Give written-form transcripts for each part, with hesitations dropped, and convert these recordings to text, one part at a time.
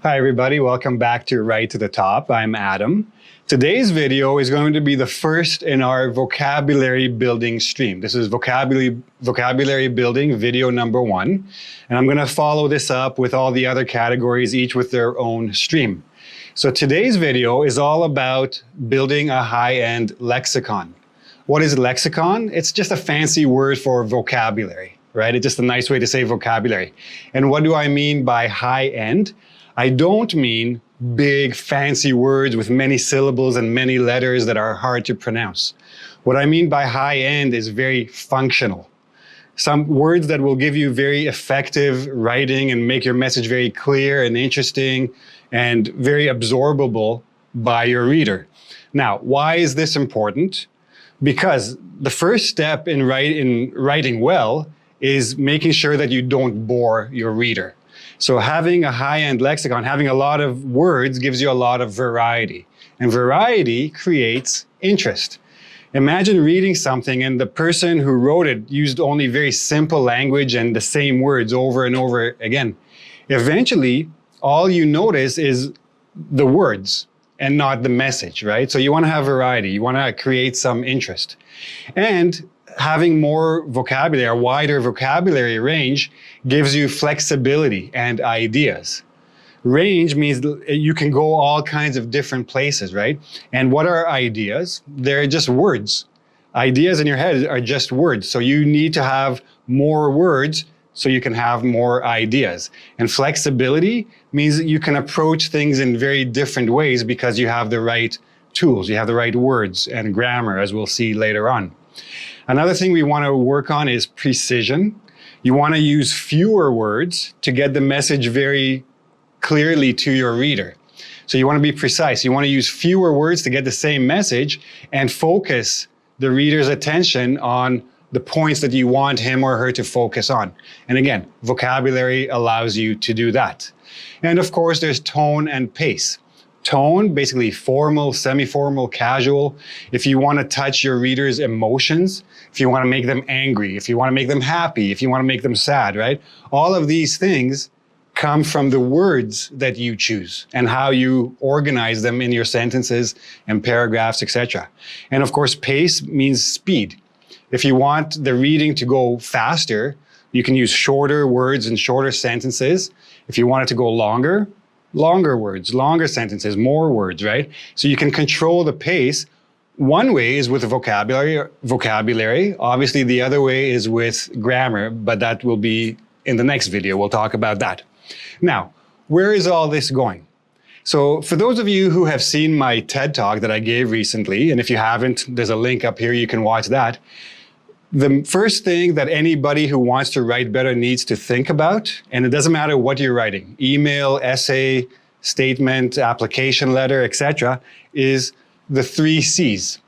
Hi everybody, welcome back to Right to the Top. I'm Adam. Today's video is going to be the first in our vocabulary building stream. This is vocabulary building video number 1. And I'm going to follow this up with all the other categories, each with their own stream. So today's video is all about building a high-end lexicon. What is lexicon? It's just a fancy word for vocabulary, right? It's just a nice way to say vocabulary. And what do I mean by high-end? I don't mean big fancy words with many syllables and many letters that are hard to pronounce. What I mean by high end is very functional. Some words that will give you very effective writing and make your message very clear and interesting and very absorbable by your reader. Now, why is this important? Because the first step in writing well is making sure that you don't bore your reader. So having a high-end lexicon, having a lot of words gives you a lot of variety. And variety creates interest. Imagine reading something and the person who wrote it used only very simple language and the same words over and over again. Eventually, all you notice is the words and not the message, right? So you want to have variety. You want to create some interest. And having more vocabulary, a wider vocabulary range, gives you flexibility and ideas. Range means you can go all kinds of different places, right? And what are ideas? They're just words. Ideas in your head are just words. So you need to have more words so you can have more ideas. And flexibility means that you can approach things in very different ways because you have the right tools, you have the right words and grammar, as we'll see later on. Another thing we want to work on is precision. You want to use fewer words to get the message very clearly to your reader. So you want to be precise. You want to use fewer words to get the same message and focus the reader's attention on the points that you want him or her to focus on. And again, vocabulary allows you to do that. And of course, there's tone and pace. Tone, basically formal, semi-formal, casual. If you want to touch your reader's emotions, if you want to make them angry, if you want to make them happy, if you want to make them sad, right? All of these things come from the words that you choose and how you organize them in your sentences and paragraphs, etc. And of course, pace means speed. If you want the reading to go faster, you can use shorter words and shorter sentences. If you want it to go longer, longer words, longer sentences, more words, right? So you can control the pace. One way is with vocabulary. Obviously, the other way is with grammar, but that will be in the next video. We'll talk about that. Now, where is all this going? So for those of you who have seen my TED Talk that I gave recently, and if you haven't, there's a link up here, you can watch that. The first thing that anybody who wants to write better needs to think about, and it doesn't matter what you're writing, email, essay, statement, application letter, etc., is the 3 C's.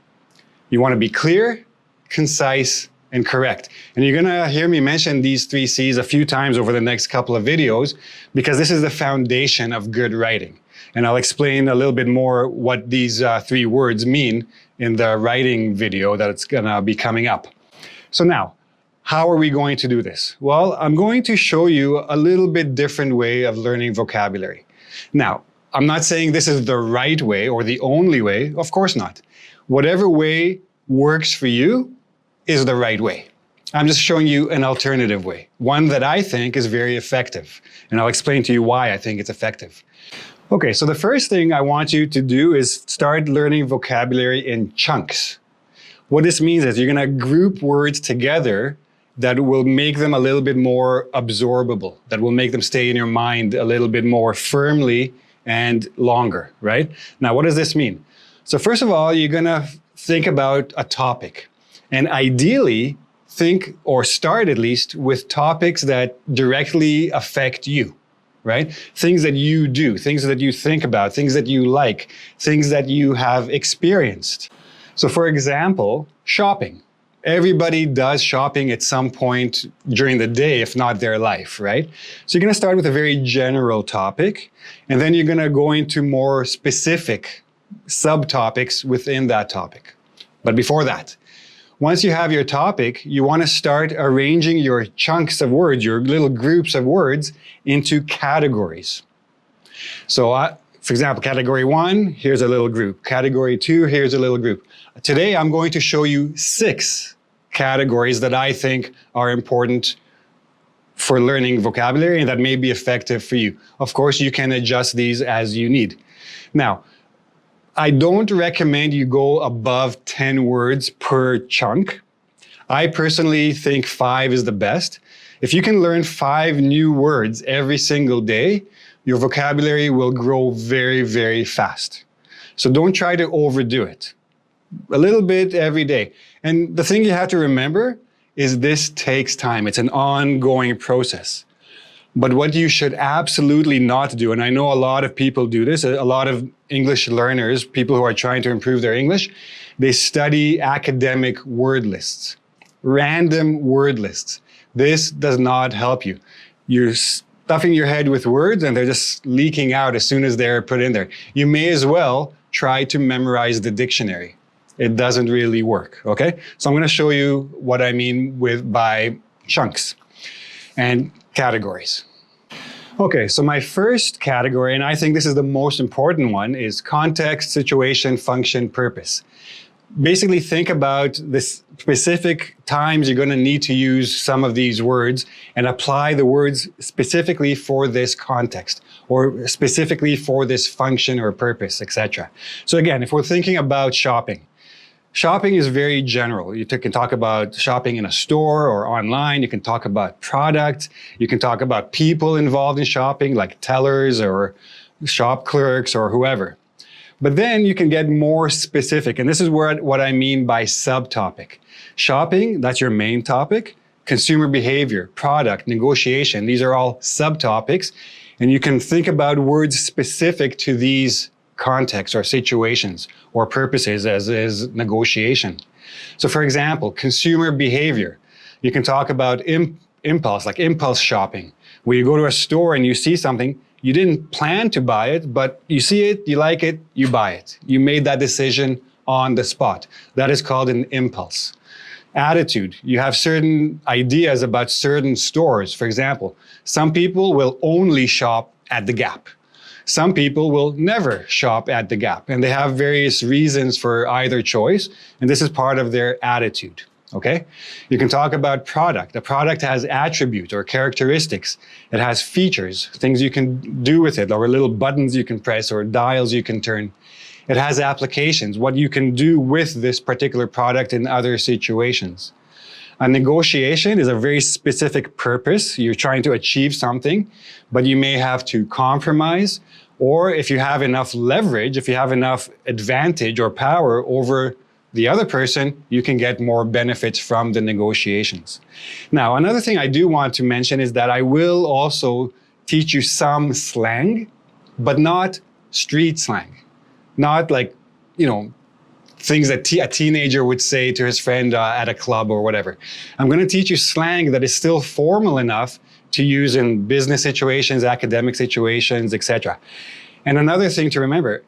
You want to be clear, concise, and correct. And you're going to hear me mention these 3 C's a few times over the next couple of videos because this is the foundation of good writing. And I'll explain a little bit more what these 3 words mean in the writing video that's going to be coming up. So now, how are we going to do this? Well, I'm going to show you a little bit different way of learning vocabulary. Now, I'm not saying this is the right way or the only way. Of course not. Whatever way works for you is the right way. I'm just showing you an alternative way, one that I think is very effective. And I'll explain to you why I think it's effective. Okay, so the first thing I want you to do is start learning vocabulary in chunks. What this means is you're going to group words together that will make them a little bit more absorbable, that will make them stay in your mind a little bit more firmly and longer, right? Now, what does this mean? So first of all, you're going to think about a topic. And ideally, think or start at least with topics that directly affect you, right? Things that you do, things that you think about, things that you like, things that you have experienced. So for example, shopping. Everybody does shopping at some point during the day, if not their life, right? So you're going to start with a very general topic, and then you're going to go into more specific subtopics within that topic. But before that, once you have your topic, you want to start arranging your chunks of words, your little groups of words into categories. So for example, category 1, here's a little group. Category 2, here's a little group. Today, I'm going to show you 6 categories that I think are important for learning vocabulary and that may be effective for you. Of course, you can adjust these as you need. Now, I don't recommend you go above 10 words per chunk. I personally think 5 is the best. If you can learn 5 new words every single day, your vocabulary will grow very, very fast. So don't try to overdo it. A little bit every day. And the thing you have to remember is this takes time. It's an ongoing process. But what you should absolutely not do, and I know a lot of people do this, a lot of English learners, people who are trying to improve their English, they study academic word lists, random word lists. This does not help you. You're stuffing your head with words and they're just leaking out as soon as they're put in there. You may as well try to memorize the dictionary. It doesn't really work, okay? So I'm gonna show you what I mean by chunks and categories. Okay, so my first category, and I think this is the most important one, is context, situation, function, purpose. Basically think about the specific times you're going to need to use some of these words and apply the words specifically for this context or specifically for this function or purpose, etc. So again, if we're thinking about shopping, shopping is very general. You can talk about shopping in a store or online. You can talk about products. You can talk about people involved in shopping, like tellers or shop clerks or whoever. But then you can get more specific, and this is what I mean by subtopic. Shopping, that's your main topic. Consumer behavior, product, negotiation, these are all subtopics, and you can think about words specific to these contexts or situations or purposes, as is negotiation. So for example, consumer behavior. You can talk about impulse, like impulse shopping, where you go to a store and you see something, you didn't plan to buy it, but you see it, you like it, you buy it. You made that decision on the spot. That is called an impulse. Attitude. You have certain ideas about certain stores. For example, some people will only shop at the Gap. Some people will never shop at the Gap, and they have various reasons for either choice, and this is part of their attitude. Okay? You can talk about product. A product has attributes or characteristics. It has features, things you can do with it, or little buttons you can press or dials you can turn. It has applications, what you can do with this particular product in other situations. A negotiation is a very specific purpose. You're trying to achieve something, but you may have to compromise, or if you have enough leverage, if you have enough advantage or power over the other person, you can get more benefits from the negotiations. Now, another thing I do want to mention is that I will also teach you some slang, but not street slang. Not like, things that a teenager would say to his friend at a club or whatever. I'm going to teach you slang that is still formal enough to use in business situations, academic situations, etc. And another thing to remember,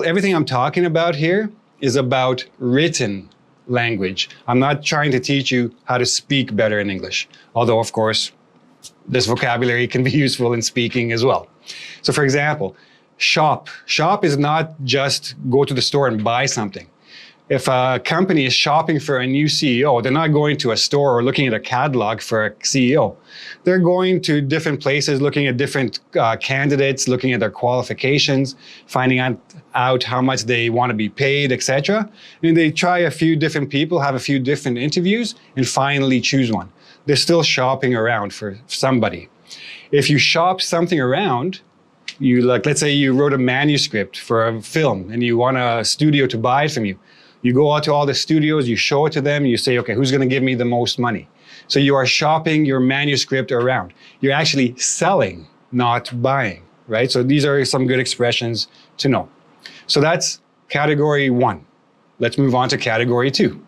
everything I'm talking about here is about written language. I'm not trying to teach you how to speak better in English, although of course, this vocabulary can be useful in speaking as well. So for example, shop. Shop is not just go to the store and buy something. If a company is shopping for a new CEO, they're not going to a store or looking at a catalog for a CEO. They're going to different places, looking at different candidates, looking at their qualifications, finding out how much they want to be paid, etc. And they try a few different people, have a few different interviews, and finally choose one. They're still shopping around for somebody. If you shop something around, let's say you wrote a manuscript for a film and you want a studio to buy it from you. You go out to all the studios, you show it to them, you say, okay, who's going to give me the most money? So you are shopping your manuscript around. You're actually selling, not buying, right? So these are some good expressions to know. So that's category 1. Let's move on to category 2.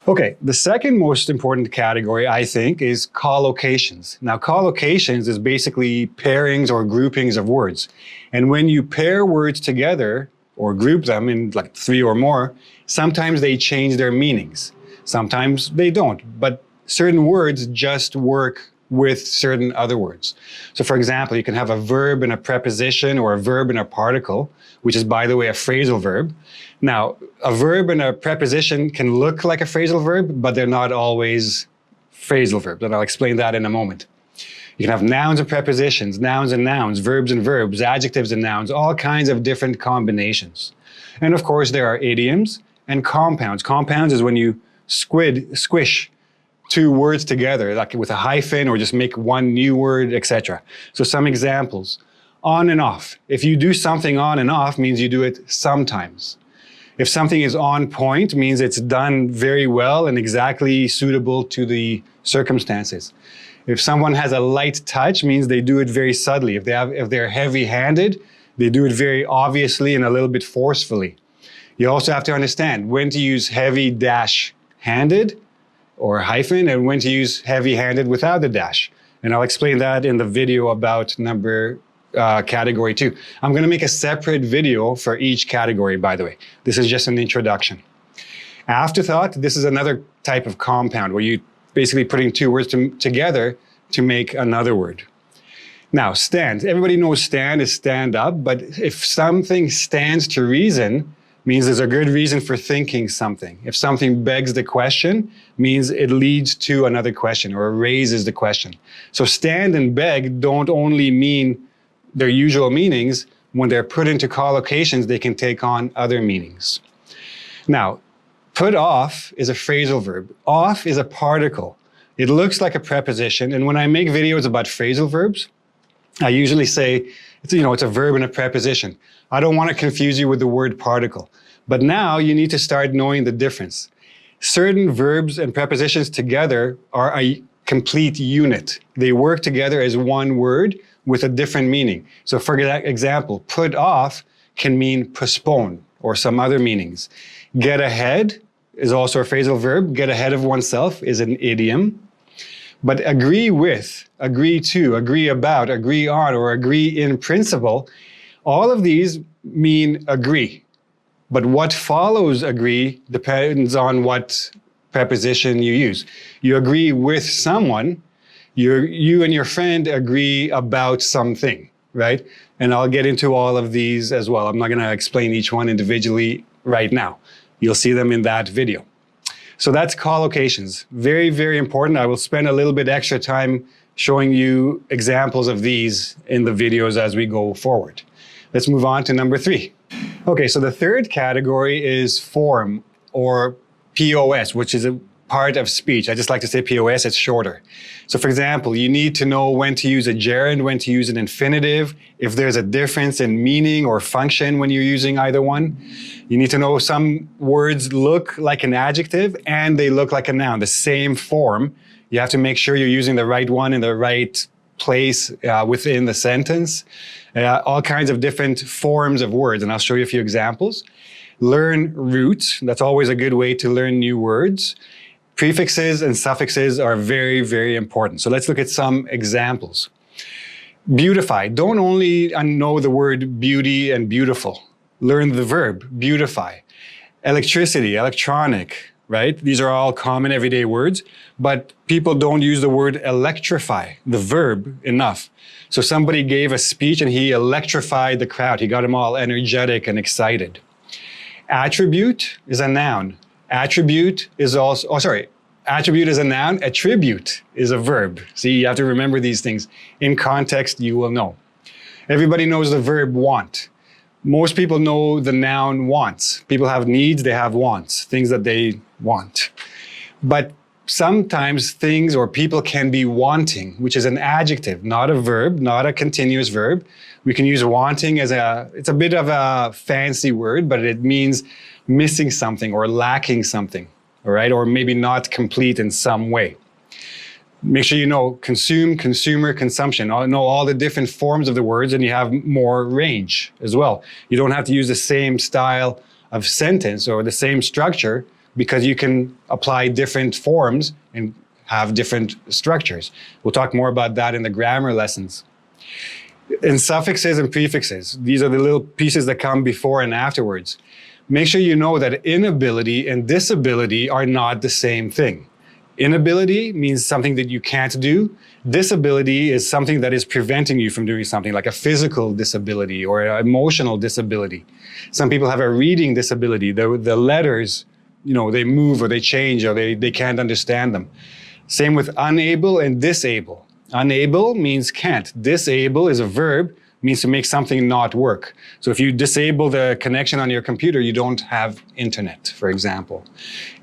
Okay, the second most important category, I think, is collocations. Now, collocations is basically pairings or groupings of words. And when you pair words together or group them in like 3 or more, sometimes they change their meanings. Sometimes they don't, but certain words just work with certain other words. So for example, you can have a verb and a preposition or a verb and a particle, which is, by the way, a phrasal verb. Now, a verb and a preposition can look like a phrasal verb, but they're not always phrasal verbs, and I'll explain that in a moment. You can have nouns and prepositions, nouns and nouns, verbs and verbs, adjectives and nouns, all kinds of different combinations. And of course, there are idioms and compounds. Compounds is when you squish two words together, like with a hyphen, or just make one new word, etc. So some examples. On and off. If you do something on and off, means you do it sometimes. If something is on point, means it's done very well and exactly suitable to the circumstances. If someone has a light touch, means they do it very subtly. If they're heavy-handed, they do it very obviously and a little bit forcefully. You also have to understand when to use heavy-handed or hyphen, and when to use heavy-handed without the dash. And I'll explain that in the video about category 2. I'm going to make a separate video for each category, by the way. This is just an introduction. Afterthought, this is another type of compound where you basically putting two words together to make another word. Now, stand. Everybody knows stand is stand up, but if something stands to reason, means there's a good reason for thinking something. If something begs the question, means it leads to another question or raises the question. So stand and beg don't only mean their usual meanings. When they're put into collocations, they can take on other meanings. Now, put off is a phrasal verb. Off is a particle. It looks like a preposition, and when I make videos about phrasal verbs, I usually say, it's a verb and a preposition. I don't want to confuse you with the word particle. But now you need to start knowing the difference. Certain verbs and prepositions together are a complete unit. They work together as one word with a different meaning. So for example, put off can mean postpone or some other meanings. Get ahead is also a phrasal verb. Get ahead of oneself is an idiom. But agree with, agree to, agree about, agree on, or agree in principle, all of these mean agree. But what follows agree depends on what preposition you use. You agree with someone, you and your friend agree about something, right? And I'll get into all of these as well. I'm not going to explain each one individually right now. You'll see them in that video. So that's collocations. Very, very important. I will spend a little bit extra time showing you examples of these in the videos as we go forward. Let's move on to number 3. Okay, so the third category is form or POS, which is a part of speech. I just like to say POS, it's shorter. So for example, you need to know when to use a gerund, when to use an infinitive, if there's a difference in meaning or function when you're using either one. You need to know some words look like an adjective and they look like a noun, the same form. You have to make sure you're using the right one in the right place within the sentence. All kinds of different forms of words, and I'll show you a few examples. Learn roots. That's always a good way to learn new words. Prefixes and suffixes are very, very important. So let's look at some examples. Beautify. Don't only know the word beauty and beautiful. Learn the verb, beautify. Electricity, electronic, right? These are all common everyday words, but people don't use the word electrify, the verb, enough. So somebody gave a speech and he electrified the crowd. He got them all energetic and excited. Attribute is a noun. Attribute is also, attribute is a noun, attribute is a verb. See, you have to remember these things. In context, you will know. Everybody knows the verb want. Most people know the noun wants. People have needs, they have wants, things that they want. But sometimes things or people can be wanting, which is an adjective, not a verb, not a continuous verb. We can use wanting as it's a bit of a fancy word, but it means missing something or lacking something, all right? Or maybe not complete in some way. Make sure you know consume, consumer, consumption. Know all the different forms of the words and you have more range as well. You don't have to use the same style of sentence or the same structure because you can apply different forms and have different structures. We'll talk more about that in the grammar lessons. In suffixes and prefixes, these are the little pieces that come before and afterwards. Make sure you know that inability and disability are not the same thing. Inability means something that you can't do. Disability is something that is preventing you from doing something, like a physical disability or an emotional disability. Some people have a reading disability. The letters, they move or they change or they can't understand them. Same with unable and disable. Unable means can't. Disable is a verb, means to make something not work. So if you disable the connection on your computer, you don't have internet, for example.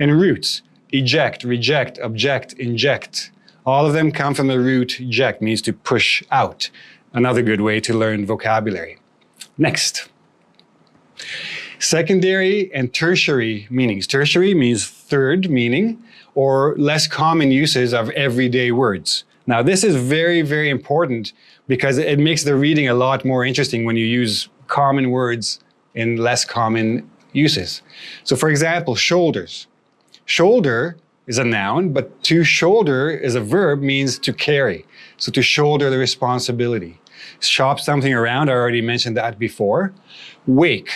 And roots. Eject, reject, object, inject. All of them come from the root eject, means to push out. Another good way to learn vocabulary. Next. Secondary and tertiary meanings. Tertiary means third meaning or less common uses of everyday words. Now, this is very, very important because it makes the reading a lot more interesting when you use common words in less common uses. So for example, shoulders. Shoulder is a noun, but to shoulder is a verb, means to carry. So to shoulder the responsibility. Shop something around, I already mentioned that before. Wake.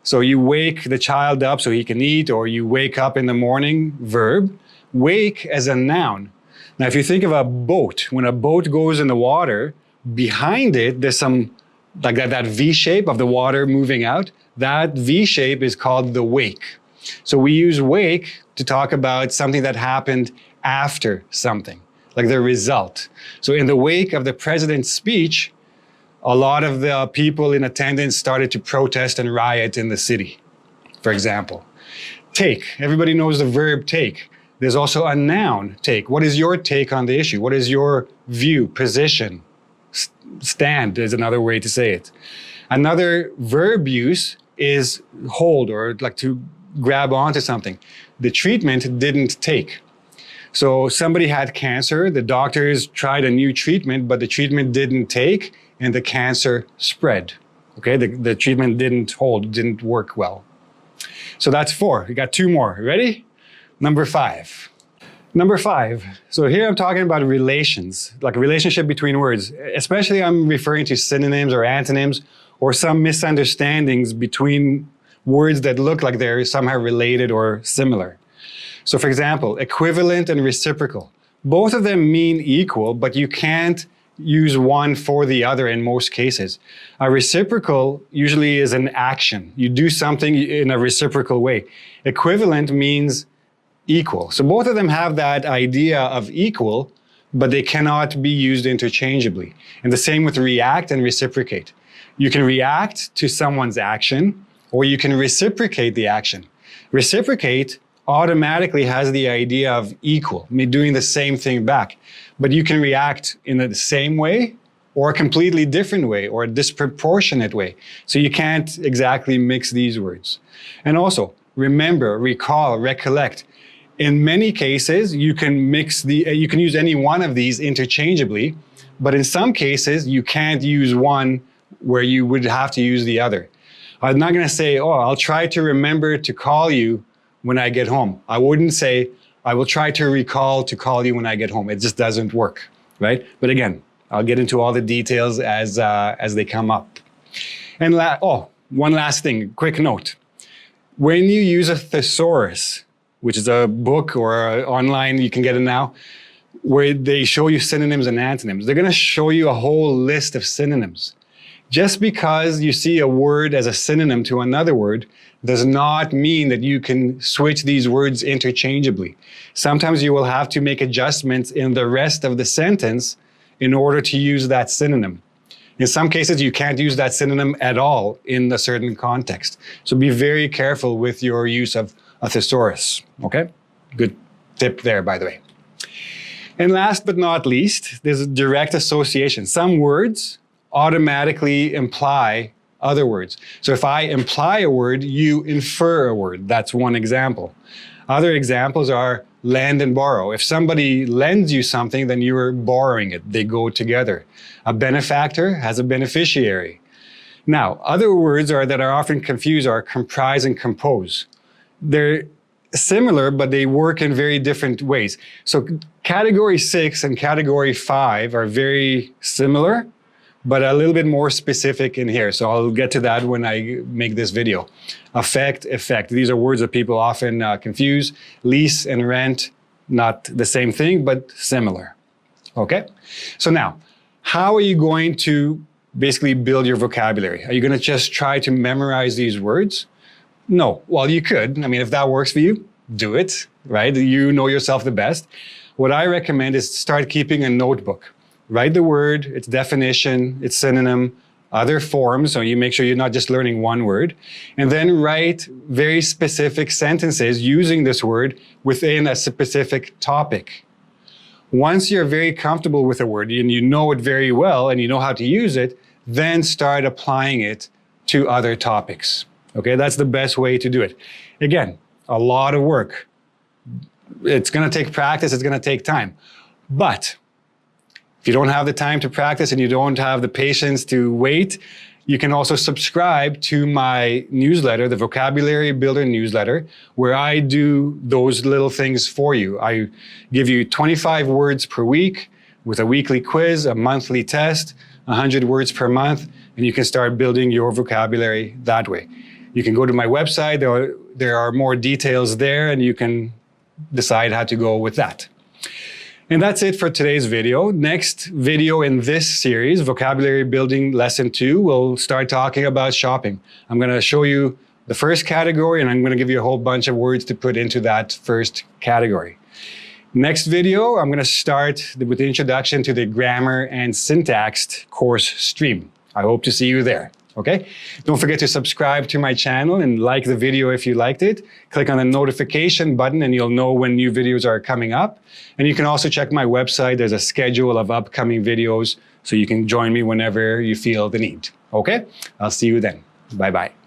So you wake the child up so he can eat, or you wake up in the morning, verb. Wake as a noun. Now, if you think of a boat, when a boat goes in the water, behind it, there's some, like that V shape of the water moving out. That V shape is called the wake. So we use wake to talk about something that happened after something, like the result. So in the wake of the president's speech, a lot of the people in attendance started to protest and riot in the city, for example. Take, everybody knows the verb take. There's also a noun, take. What is your take on the issue? What is your view, position? Stand is another way to say it. Another verb use is hold, or like to grab onto something. The treatment didn't take. So somebody had cancer, the doctors tried a new treatment, but the treatment didn't take and the cancer spread. Okay, the treatment didn't hold, didn't work well. So that's 4. We got 2 more. Ready? Number 5. Number 5. So here I'm talking about relations, like a relationship between words. Especially I'm referring to synonyms or antonyms or some misunderstandings between words that look like they're somehow related or similar. So for example, equivalent and reciprocal. Both of them mean equal, but you can't use one for the other in most cases. A reciprocal usually is an action. You do something in a reciprocal way. Equivalent means equal. So both of them have that idea of equal, but they cannot be used interchangeably. And the same with react and reciprocate. You can react to someone's action, or you can reciprocate the action. Reciprocate automatically has the idea of equal, doing the same thing back. But you can react in the same way or a completely different way or a disproportionate way. So you can't exactly mix these words. And also, remember, recall, recollect. In many cases, you can use any one of these interchangeably, but in some cases, you can't use one where you would have to use the other. I'm not going to say, oh, I'll try to remember to call you when I get home. I wouldn't say, I will try to recall to call you when I get home. It just doesn't work, right? But again, I'll get into all the details as they come up. And one last thing, quick note. When you use a thesaurus, which is a book or online, you can get it now, where they show you synonyms and antonyms, they're going to show you a whole list of synonyms. Just because you see a word as a synonym to another word does not mean that you can switch these words interchangeably. Sometimes you will have to make adjustments in the rest of the sentence in order to use that synonym. In some cases, you can't use that synonym at all in a certain context. So be very careful with your use of a thesaurus, okay? Good tip there, by the way. And last but not least, there's direct association. Some words automatically imply other words. So if I imply a word, you infer a word. That's one example. Other examples are lend and borrow. If somebody lends you something, then you're borrowing it. They go together. A benefactor has a beneficiary. Now, other words that are often confused are comprise and compose. They're similar, but they work in very different ways. So category 6 and category 5 are very similar, but a little bit more specific in here. So I'll get to that when I make this video. Affect, effect. These are words that people often confuse. Lease and rent, Not the same thing, but similar. Okay? So now, how are you going to basically build your vocabulary? Are you going to just try to memorize these words? No. Well, you could. I mean, if that works for you, do it, right? You know yourself the best. What I recommend is start keeping a notebook. Write the word, its definition, its synonym, other forms, so you make sure you're not just learning one word, and then write very specific sentences using this word within a specific topic. Once you're very comfortable with a word and you know it very well and you know how to use it, then start applying it to other topics. Okay, that's the best way to do it. Again, a lot of work. It's going to take practice, it's going to take time. But if you don't have the time to practice and you don't have the patience to wait, you can also subscribe to my newsletter, the Vocabulary Builder newsletter, where I do those little things for you. I give you 25 words per week with a weekly quiz, a monthly test, 100 words per month, and you can start building your vocabulary that way. You can go to my website, there are more details there, and you can decide how to go with that. And that's it for today's video. Next video in this series, Vocabulary Building Lesson 2, we'll start talking about shopping. I'm going to show you the first category, and I'm going to give you a whole bunch of words to put into that first category. Next video, I'm going to start with the introduction to the grammar and syntax course stream. I hope to see you there. Okay? Don't forget to subscribe to my channel and like the video if you liked it. Click on the notification button and you'll know when new videos are coming up. And you can also check my website. There's a schedule of upcoming videos so you can join me whenever you feel the need. Okay? I'll see you then. Bye-bye.